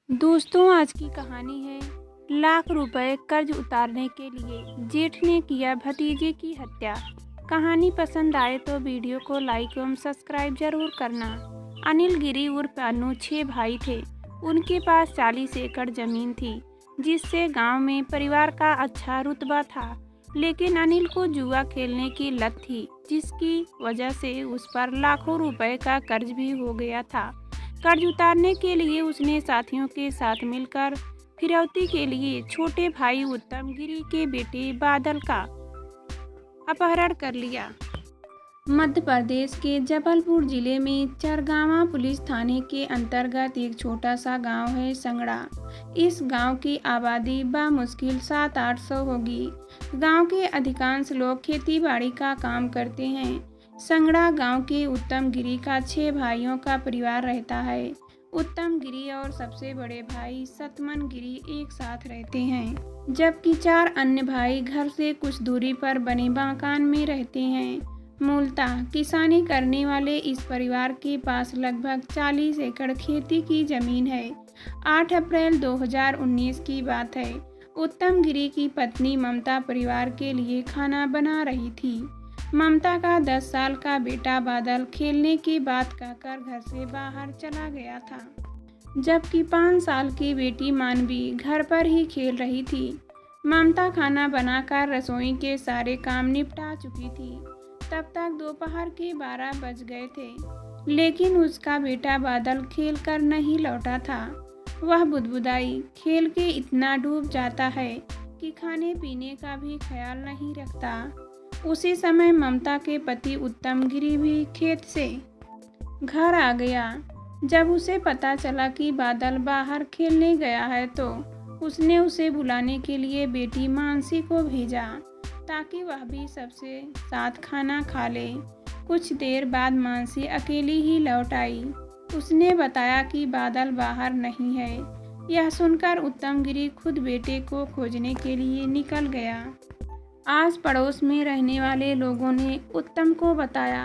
दोस्तों, आज की कहानी है लाख रुपए कर्ज उतारने के लिए जेठ ने किया भतीजे की हत्या। कहानी पसंद आए तो वीडियो को लाइक एवं सब्सक्राइब जरूर करना। अनिल गिरी उर्फ अनु 6 भाई थे। उनके पास 40 एकड़ जमीन थी, जिससे गांव में परिवार का अच्छा रुतबा था। लेकिन अनिल को जुआ खेलने की लत थी, जिसकी वजह से उस पर लाखों रुपए का कर्ज भी हो गया था। कर्ज उतारने के लिए उसने साथियों के साथ मिलकर फिरौती के लिए छोटे भाई उत्तम गिरी के बेटे बादल का अपहरण कर लिया। मध्य प्रदेश के जबलपुर जिले में चरगावा पुलिस थाने के अंतर्गत एक छोटा सा गांव है संगड़ा। इस गांव की आबादी बामुश्किल 700-800 होगी। गांव के अधिकांश लोग खेती बाड़ी का काम करते हैं। संगड़ा गांव के उत्तम गिरी का 6 भाइयों का परिवार रहता है। उत्तम गिरी और सबसे बड़े भाई सतमन गिरी एक साथ रहते हैं, जबकि 4 अन्य भाई घर से कुछ दूरी पर बने मकान में रहते हैं। मूलतः किसानी करने वाले इस परिवार के पास लगभग 40 एकड़ खेती की जमीन है। 8 अप्रैल 2019 की बात है। उत्तम गिरी की पत्नी ममता परिवार के लिए खाना बना रही थी। ममता का 10 साल का बेटा बादल खेलने की बात कहकर घर से बाहर चला गया था, जबकि 5 साल की बेटी मानवी घर पर ही खेल रही थी। ममता खाना बनाकर रसोई के सारे काम निपटा चुकी थी। तब तक दोपहर के 12 बज गए थे, लेकिन उसका बेटा बादल खेल कर नहीं लौटा था। वह बुदबुदाई खेल के इतना डूब जाता है कि खाने पीने का भी ख्याल नहीं रखता। उसी समय ममता के पति उत्तम गिरी भी खेत से घर आ गया। जब उसे पता चला कि बादल बाहर खेलने गया है, तो उसने उसे बुलाने के लिए बेटी मानसी को भेजा, ताकि वह भी सबसे साथ खाना खा ले। कुछ देर बाद मानसी अकेली ही लौट आई। उसने बताया कि बादल बाहर नहीं है। यह सुनकर उत्तम गिरी खुद बेटे को खोजने के लिए निकल गया। आस पड़ोस में रहने वाले लोगों ने उत्तम को बताया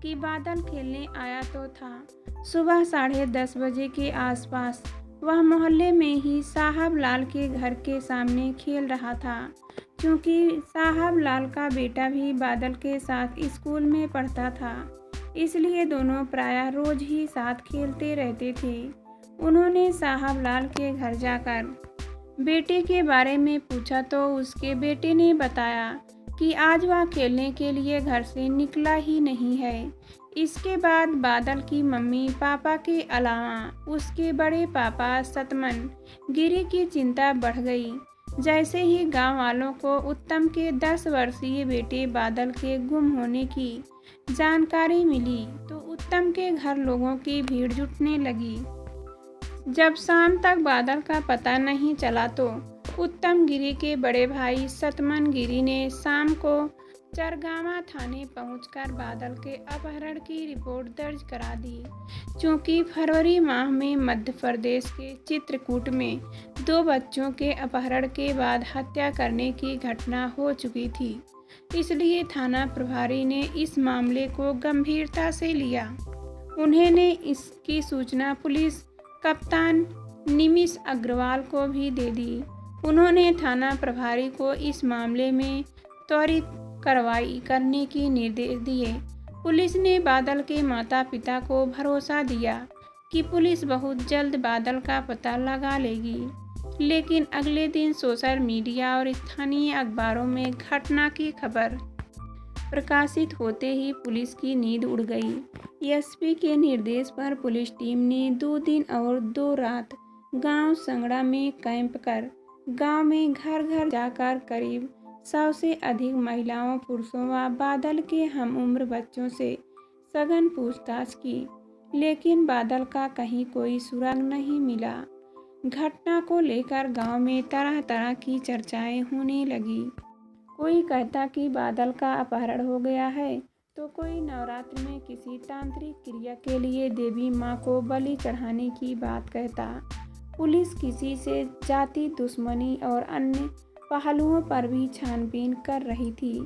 कि बादल खेलने आया तो था। सुबह 10:30 बजे के आसपास वह मोहल्ले में ही साहब लाल के घर के सामने खेल रहा था। क्योंकि साहब लाल का बेटा भी बादल के साथ स्कूल में पढ़ता था, इसलिए दोनों प्रायः रोज ही साथ खेलते रहते थे। उन्होंने साहब लाल के घर जाकर बेटे के बारे में पूछा तो उसके बेटे ने बताया कि आज वह खेलने के लिए घर से निकला ही नहीं है। इसके बाद बादल की मम्मी पापा के अलावा उसके बड़े पापा सतमन गिरी की चिंता बढ़ गई। जैसे ही गांव वालों को उत्तम के 10 वर्षीय बेटे बादल के गुम होने की जानकारी मिली, तो उत्तम के घर लोगों की भीड़ जुटने लगी। जब शाम तक बादल का पता नहीं चला, तो उत्तम गिरी के बड़े भाई सतमन गिरी ने शाम को चरगावा थाने पहुंचकर बादल के अपहरण की रिपोर्ट दर्ज करा दी। चूँकि फरवरी माह में मध्य प्रदेश के चित्रकूट में 2 बच्चों के अपहरण के बाद हत्या करने की घटना हो चुकी थी, इसलिए थाना प्रभारी ने इस मामले को गंभीरता से लिया। उन्होंने इसकी सूचना पुलिस कप्तान निमिष अग्रवाल को भी दे दी। उन्होंने थाना प्रभारी को इस मामले में त्वरित कार्रवाई करने के निर्देश दिए। पुलिस ने बादल के माता पिता को भरोसा दिया कि पुलिस बहुत जल्द बादल का पता लगा लेगी। लेकिन अगले दिन सोशल मीडिया और स्थानीय अखबारों में घटना की खबर प्रकाशित होते ही पुलिस की नींद उड़ गई। एसपी के निर्देश पर पुलिस टीम ने 2 दिन और 2 रात गांव संगड़ा में कैंप कर गांव में घर घर जाकर करीब 100 से अधिक महिलाओं, पुरुषों व बादल के हम उम्र बच्चों से सघन पूछताछ की, लेकिन बादल का कहीं कोई सुराग नहीं मिला। घटना को लेकर गांव में तरह तरह की चर्चाएं होने लगी। कोई कहता कि बादल का अपहरण हो गया है, तो कोई नवरात्र में किसी तांत्रिक क्रिया के लिए देवी माँ को बलि चढ़ाने की बात कहता। पुलिस किसी से जाति दुश्मनी और अन्य पहलुओं पर भी छानबीन कर रही थी।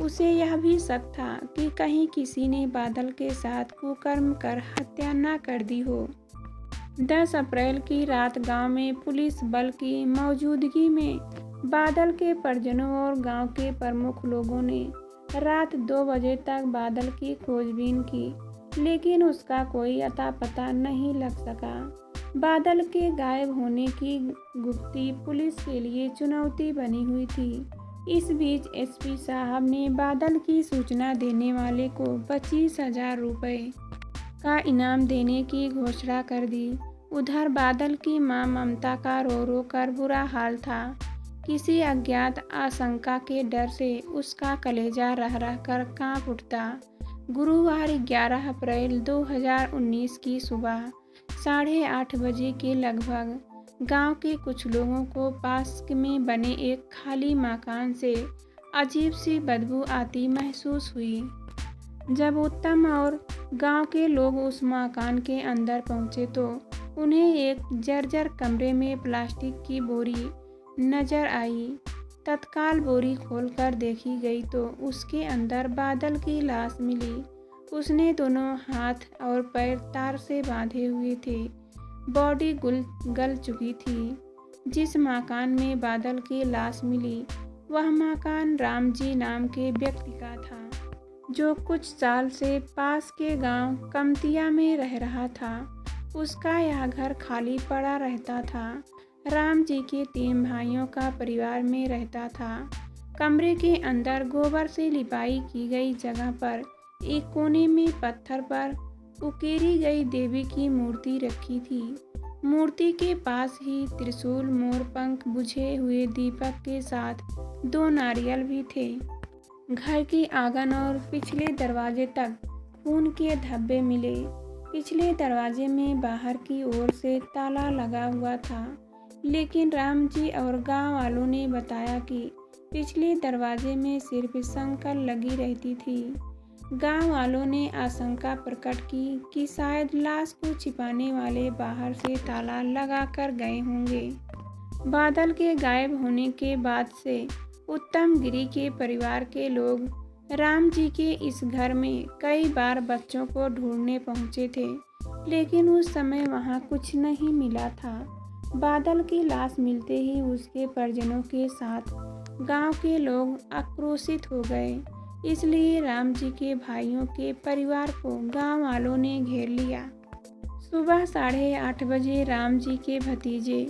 उसे यह भी शक था कि कहीं किसी ने बादल के साथ कुकर्म कर हत्या न कर दी हो। 10 अप्रैल की रात गांव में पुलिस बल की मौजूदगी में बादल के परिजनों और गांव के प्रमुख लोगों ने रात 2 बजे तक बादल की खोजबीन की, लेकिन उसका कोई अता पता नहीं लग सका। बादल के गायब होने की गुप्ती पुलिस के लिए चुनौती बनी हुई थी। इस बीच एसपी साहब ने बादल की सूचना देने वाले को 25,000 रुपये का इनाम देने की घोषणा कर दी। उधर बादल की मां ममता का रो रो कर बुरा हाल था। किसी अज्ञात आशंका के डर से उसका कलेजा रह रह कर कांप उठता। गुरुवार 11 अप्रैल 2019 की सुबह 8:30 बजे के लगभग गांव के कुछ लोगों को पास में बने एक खाली मकान से अजीब सी बदबू आती महसूस हुई। जब उत्तम और गांव के लोग उस मकान के अंदर पहुंचे तो उन्हें एक जर्जर कमरे में प्लास्टिक की बोरी नजर आई। तत्काल बोरी खोलकर देखी गई तो उसके अंदर बादल की लाश मिली। उसने दोनों हाथ और पैर तार से बांधे हुए थे। बॉडी गल चुकी थी। जिस मकान में बादल की लाश मिली वह मकान रामजी नाम के व्यक्ति का था, जो कुछ साल से पास के गांव कमतिया में रह रहा था। उसका यह घर खाली पड़ा रहता था। राम जी के 3 भाइयों का परिवार में रहता था। कमरे के अंदर गोबर से लिपाई की गई जगह पर एक कोने में पत्थर पर उकेरी गई देवी की मूर्ति रखी थी। मूर्ति के पास ही त्रिशूल, मोरपंख, बुझे हुए दीपक के साथ 2 नारियल भी थे। घर की आंगन और पिछले दरवाजे तक खून के धब्बे मिले। पिछले दरवाजे में बाहर की ओर से ताला लगा हुआ था, लेकिन राम जी और गांव वालों ने बताया कि पिछले दरवाजे में सिर्फ संकल लगी रहती थी। गांव वालों ने आशंका प्रकट की कि शायद लाश को छिपाने वाले बाहर से ताला लगा कर गए होंगे। बादल के गायब होने के बाद से उत्तम गिरी के परिवार के लोग राम जी के इस घर में कई बार बच्चों को ढूंढने पहुंचे थे, लेकिन उस समय वहां कुछ नहीं मिला था। बादल की लाश मिलते ही उसके परिजनों के साथ गांव के लोग आक्रोशित हो गए। इसलिए राम जी के भाइयों के परिवार को गांव वालों ने घेर लिया। सुबह 8:30 बजे राम जी के भतीजे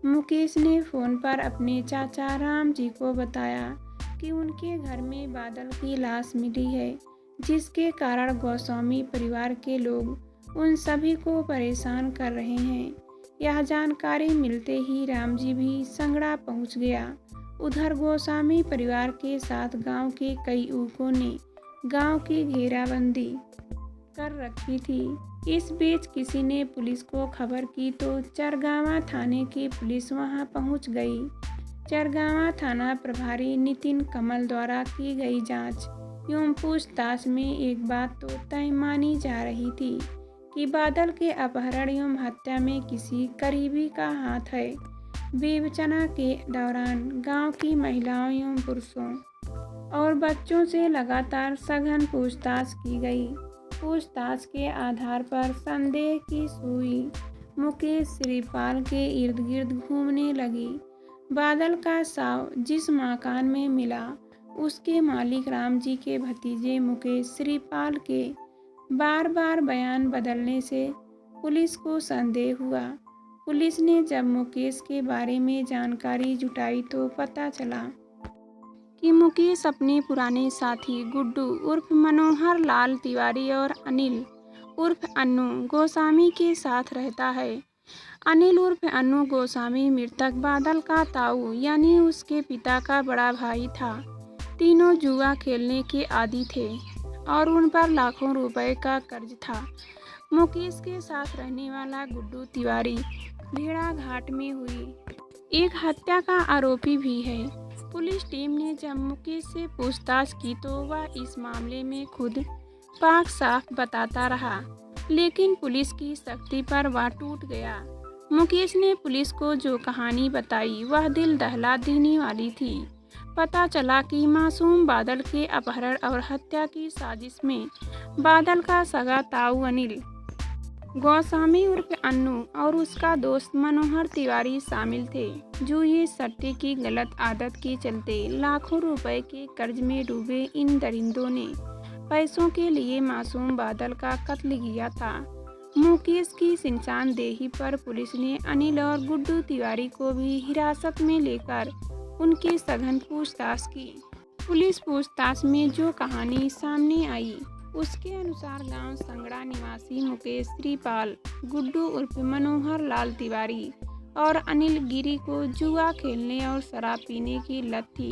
मुकेश ने फ़ोन पर अपने चाचा राम जी को बताया कि उनके घर में बादल की लाश मिली है, जिसके कारण गोस्वामी परिवार के लोग उन सभी को परेशान कर रहे हैं। यह जानकारी मिलते ही राम जी भी संगड़ा पहुंच गया। उधर गोस्वामी परिवार के साथ गांव के कई युवकों ने गांव की घेराबंदी कर रखी थी। इस बीच किसी ने पुलिस को खबर की तो चरगावा थाने की पुलिस वहां पहुंच गई। चरगावा थाना प्रभारी नितिन कमल द्वारा की गई जांच एवं पूछताछ में एक बात तो तय मानी जा रही थी कि बादल के अपहरण एवं हत्या में किसी करीबी का हाथ है। विवेचना के दौरान गांव की महिलाओं एवं पुरुषों और बच्चों से लगातार सघन पूछताछ की गई। पूछताछ के आधार पर संदेह की सुई मुकेश श्रीपाल के इर्द गिर्द घूमने लगी। बादल का शव जिस मकान में मिला, उसके मालिक राम जी के भतीजे मुकेश श्रीपाल के बार बार बयान बदलने से पुलिस को संदेह हुआ। पुलिस ने जब मुकेश के बारे में जानकारी जुटाई तो पता चला कि मुकेश अपने पुराने साथी गुड्डू उर्फ मनोहर लाल तिवारी और अनिल उर्फ अन्नू गोस्वामी के साथ रहता है। अनिल उर्फ अन्नू गोस्वामी मृतक बादल का ताऊ यानी उसके पिता का बड़ा भाई था। तीनों जुआ खेलने के आदी थे और उन पर लाखों रुपए का कर्ज था। मुकेश के साथ रहने वाला गुड्डू तिवारी भेड़ाघाट में हुई एक हत्या का आरोपी भी है। पुलिस टीम ने जब मुकेश से पूछताछ की तो वह इस मामले में खुद पाक साफ बताता रहा, लेकिन पुलिस की सख्ती पर वह टूट गया। मुकेश ने पुलिस को जो कहानी बताई वह दिल दहला देने वाली थी। पता चला कि मासूम बादल के अपहरण और हत्या की साजिश में बादल का सगा ताऊ अनिल गोस्वामी उर्फ अन्नू और उसका दोस्त मनोहर तिवारी शामिल थे, जो ये सट्टे की गलत आदत के चलते लाखों रुपए के कर्ज में डूबे इन दरिंदों ने पैसों के लिए मासूम बादल का कत्ल किया था। मुकेश की निशानदेही पर पुलिस ने अनिल और गुड्डू तिवारी को भी हिरासत में लेकर उनकी सघन पूछताछ की। पुलिस पूछताछ में जो कहानी सामने आई उसके अनुसार गांव संगड़ा निवासी मुकेश श्रीपाल, गुड्डू उर्फ मनोहर लाल तिवारी और अनिल गिरी को जुआ खेलने और शराब पीने की लत थी।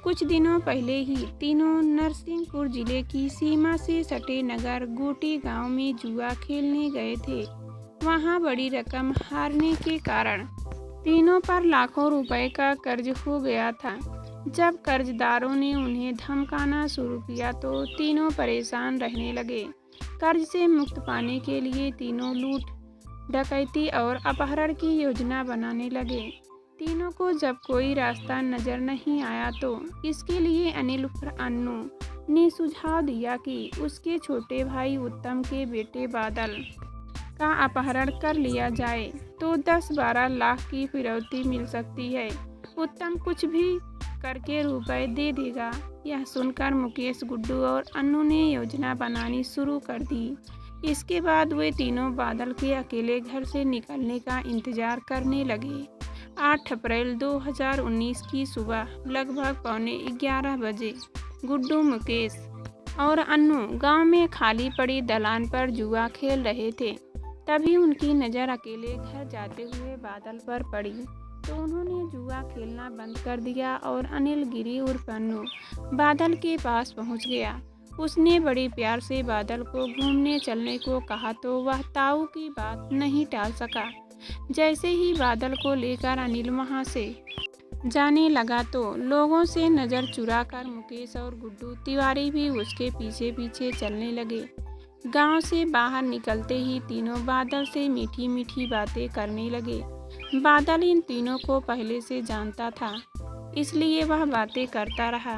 कुछ दिनों पहले ही तीनों नरसिंहपुर जिले की सीमा से सटे नगर गोटी गांव में जुआ खेलने गए थे। वहां बड़ी रकम हारने के कारण तीनों पर लाखों रुपए का कर्ज हो गया था। जब कर्जदारों ने उन्हें धमकाना शुरू किया तो तीनों परेशान रहने लगे। कर्ज से मुक्त पाने के लिए तीनों लूट, डकैती और अपहरण की योजना बनाने लगे। तीनों को जब कोई रास्ता नजर नहीं आया तो इसके लिए अनिल उर्फ अन्नू ने सुझाव दिया कि उसके छोटे भाई उत्तम के बेटे बादल का अपहरण कर लिया जाए तो 10-12 लाख की फिरौती मिल सकती है। उत्तम कुछ भी करके रुपए दे देगा। यह सुनकर मुकेश, गुड्डू और अन्नू ने योजना बनानी शुरू कर दी। इसके बाद वे तीनों बादल के अकेले घर से निकलने का इंतजार करने लगे। 8 अप्रैल 2019 की सुबह लगभग 11:15 बजे गुड्डू, मुकेश और अन्नू गांव में खाली पड़ी दलान पर जुआ खेल रहे थे। तभी उनकी नज़र अकेले घर जाते हुए बादल पर पड़ी तो उन्होंने जुआ खेलना बंद कर दिया और अनिल गिरी उर्फ अन्नू बादल के पास पहुंच गया। उसने बड़ी प्यार से बादल को घूमने चलने को कहा तो वह ताऊ की बात नहीं टाल सका। जैसे ही बादल को लेकर अनिल वहां से जाने लगा तो लोगों से नज़र चुराकर मुकेश और गुड्डू तिवारी भी उसके पीछे पीछे चलने लगे। गांव से बाहर निकलते ही तीनों बादल से मीठी मीठी बातें करने लगे। बादल इन तीनों को पहले से जानता था, इसलिए वह बातें करता रहा।